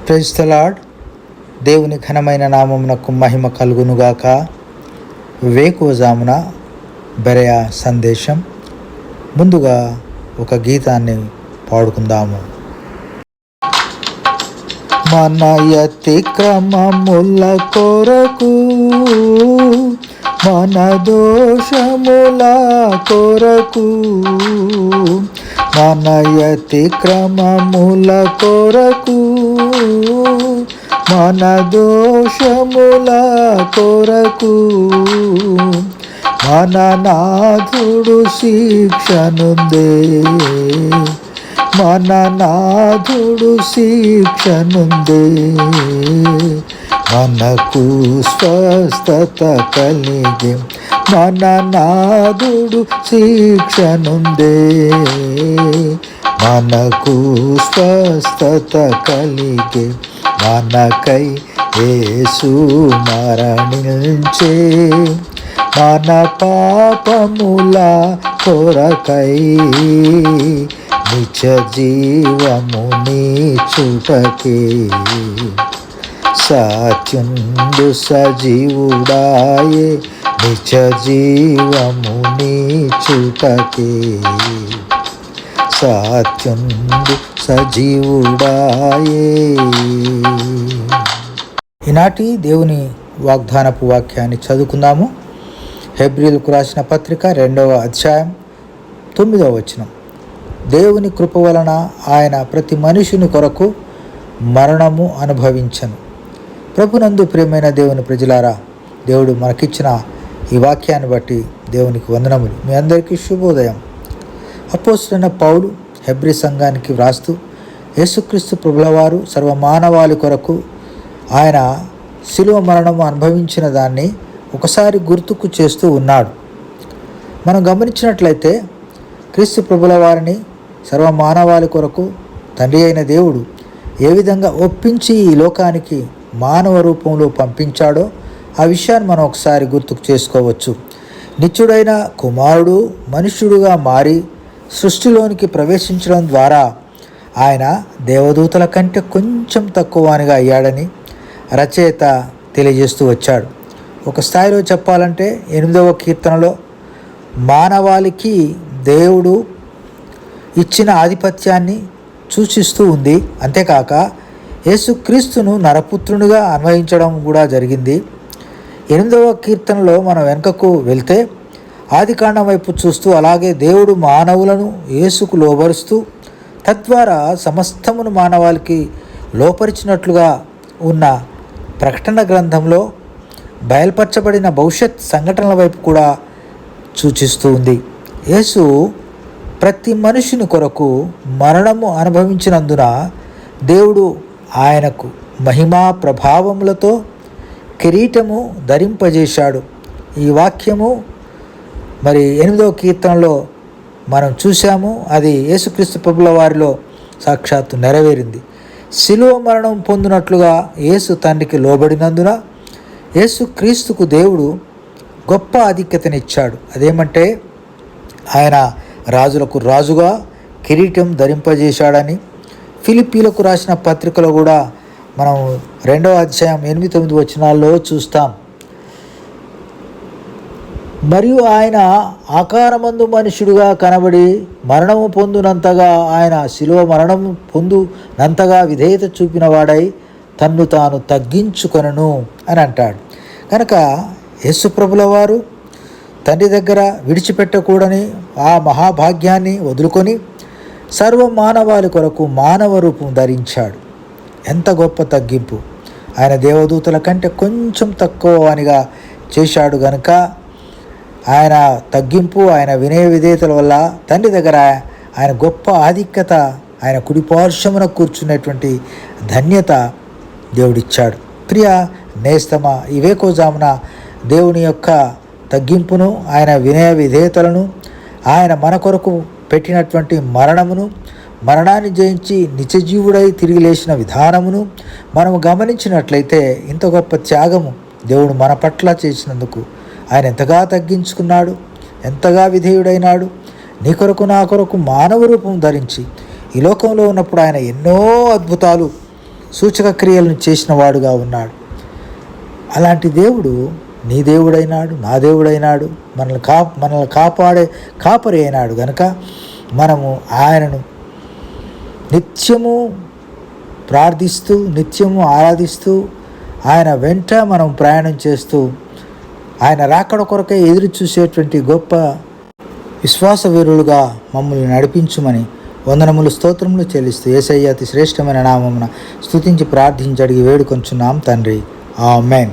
Praise the lord. దేవుని ఘనమైన నామమునకు మహిమ కలుగునుగాక. వేకువజామున బెరయా సందేశం. ముందుగా ఒక గీతాన్ని పాడుకుందాము. మన అతిక్రమముల కొరకు, మన దోషముల కొరకు, మన అతిక్రమముల కొరకు, మన దోషముల కొరకు, మన నాథుడు శిక్షనుందే, మన నాథుడు శిక్షనుందే, మనకు స్వస్థత కలిగే, మన నాథుడు శిక్షనుందే, మనకు స్వస్థత కలిగే, మనకై యేసు మరణించే, మన పాపముల కొరకై నిత్య జీవముని చుటకే, సత్యుండు సజీవుడాయే, నిత్య జీవముని చుటకే, సత్యుండు సజీవుడాయే. ఈనాటి దేవుని వాగ్దానపు వాక్యాన్ని చదువుకుందాము. హెబ్రీలకు రాసిన పత్రిక 2వ అధ్యాయం 9వ వచనం. దేవుని కృప వలన ఆయన ప్రతి మనుషుని కొరకు మరణము అనుభవించను. ప్రభునందు ప్రియమైన దేవుని ప్రజలారా, దేవుడు మనకిచ్చిన ఈ వాక్యాన్ని బట్టి దేవునికి వందనములు. మీ అందరికీ శుభోదయం. అపోస్తలుడైన పౌలు హెబ్రీ సంఘానికి వ్రాస్తూ, యేసుక్రీస్తు ప్రభులవారు సర్వమానవాళి కొరకు ఆయన శిలువ మరణము అనుభవించిన దాన్ని ఒకసారి గుర్తుకు చేస్తూ ఉన్నాడు. మనం గమనించినట్లయితే క్రీస్తు ప్రభుల వారిని సర్వమానవాళి కొరకు తండ్రి అయిన దేవుడు ఏ విధంగా ఒప్పించి ఈ లోకానికి మానవ రూపంలో పంపించాడో ఆ విషయాన్ని మనం ఒకసారి గుర్తుకు చేసుకోవచ్చు. నిత్యుడైన కుమారుడు మనుష్యుడుగా మారి సృష్టిలోనికి ప్రవేశించడం ద్వారా ఆయన దేవదూతల కంటే కొంచెం తక్కువనిగా అయ్యాడని రచయిత తెలియజేస్తూ వచ్చాడు. ఒక స్థాయిలో చెప్పాలంటే 8వ కీర్తనలో మానవాళికి దేవుడు ఇచ్చిన ఆధిపత్యాన్ని సూచిస్తూ ఉంది. అంతేకాక యేసుక్రీస్తును నరపుత్రునిగా అన్వయించడం కూడా జరిగింది. 8వ కీర్తనలో మనం వెనుకకు వెళ్తే ఆదికాండం వైపు చూస్తూ, అలాగే దేవుడు మానవులను యేసుకు లోబరుస్తూ తద్వారా సమస్తమును మానవాళికి లోపరిచినట్లుగా ఉన్న ప్రకటన గ్రంథంలో బయలుపరచబడిన భవిష్యత్ సంఘటనల వైపు కూడా సూచిస్తూ ఉంది. యేసు ప్రతి మనుషుని కొరకు మరణము అనుభవించినందున దేవుడు ఆయనకు మహిమా ప్రభావములతో కిరీటము ధరింపజేశాడు. ఈ వాక్యము మరి 8వ కీర్తనలో మనం చూసాము. అది యేసుక్రీస్తు ప్రభుల వారిలో సాక్షాత్తు నెరవేరింది. శిలువ మరణం పొందినట్లుగా యేసు తండ్రికి లోబడినందున యేసుక్రీస్తుకు దేవుడు గొప్ప ఆధిక్యతనిచ్చాడు. అదేమంటే ఆయన రాజులకు రాజుగా కిరీటం ధరింపజేశాడని ఫిలిప్పీలకు రాసిన పత్రికలో కూడా మనం 2వ అధ్యాయం 8-9 వచనాల్లో చూస్తాం. మరియు ఆయన ఆకారమందు మనుష్యుడుగా కనబడి మరణము పొందునంతగా, ఆయన శిలువ మరణము పొందునంతగా విధేయత చూపిన వాడై తన్ను తాను తగ్గించుకొనను అని అంటాడు. కనుక యేసుప్రభుల వారు తండ్రి దగ్గర విడిచిపెట్టకూడని ఆ మహాభాగ్యాన్ని వదులుకొని సర్వ మానవాళి కొరకు మానవ రూపం ధరించాడు. ఎంత గొప్ప తగ్గింపు! ఆయన దేవదూతల కంటే కొంచెం తక్కువ వానిగా చేశాడు. గనుక ఆయన తగ్గింపు, ఆయన వినయ విధేయతల వల్ల తండ్రి దగ్గర ఆయన గొప్ప ఆధిక్యత, ఆయన కుడిపార్శ్వమున కూర్చునేటువంటి ధన్యత దేవుడిచ్చాడు. ప్రియ నేస్తమా, ఈ వేకువజామున దేవుని యొక్క తగ్గింపును, ఆయన వినయ విధేయతలను, ఆయన మన కొరకు పెట్టినటువంటి మరణమును, మరణాన్ని జయించి నిత్యజీవుడై తిరిగి లేచిన విధానమును మనము గమనించినట్లయితే ఇంత గొప్ప త్యాగము దేవుడు మన పట్ల చేసినందుకు ఆయన ఎంతగా తగ్గించుకున్నాడు, ఎంతగా విధేయుడైనాడు. నీ కొరకు నా కొరకు మానవ రూపం ధరించి ఈ లోకంలో ఉన్నప్పుడు ఆయన ఎన్నో అద్భుతాలు సూచక క్రియలను చేసిన వాడుగా ఉన్నాడు. అలాంటి దేవుడు నీ దేవుడైనాడు, నా దేవుడైనాడు, మనల్ని కాపాడే కాపరి అయినాడు. కనుక మనము ఆయనను నిత్యము ప్రార్థిస్తూ, నిత్యము ఆరాధిస్తూ, ఆయన వెంట మనం ప్రయాణం చేస్తూ, ఆయన రాకడ కొరకై ఎదురు చూసేటువంటి గొప్ప విశ్వాస వీరులుగా మమ్మల్ని నడిపించుమని వందనములు స్తోత్రములు చెల్లిస్తూ యేసయ్య అతి శ్రేష్టమైన నామమున స్తుతించి ప్రార్థించి అడిగి వేడుకొంచున్నాం తండ్రి. ఆమేన్.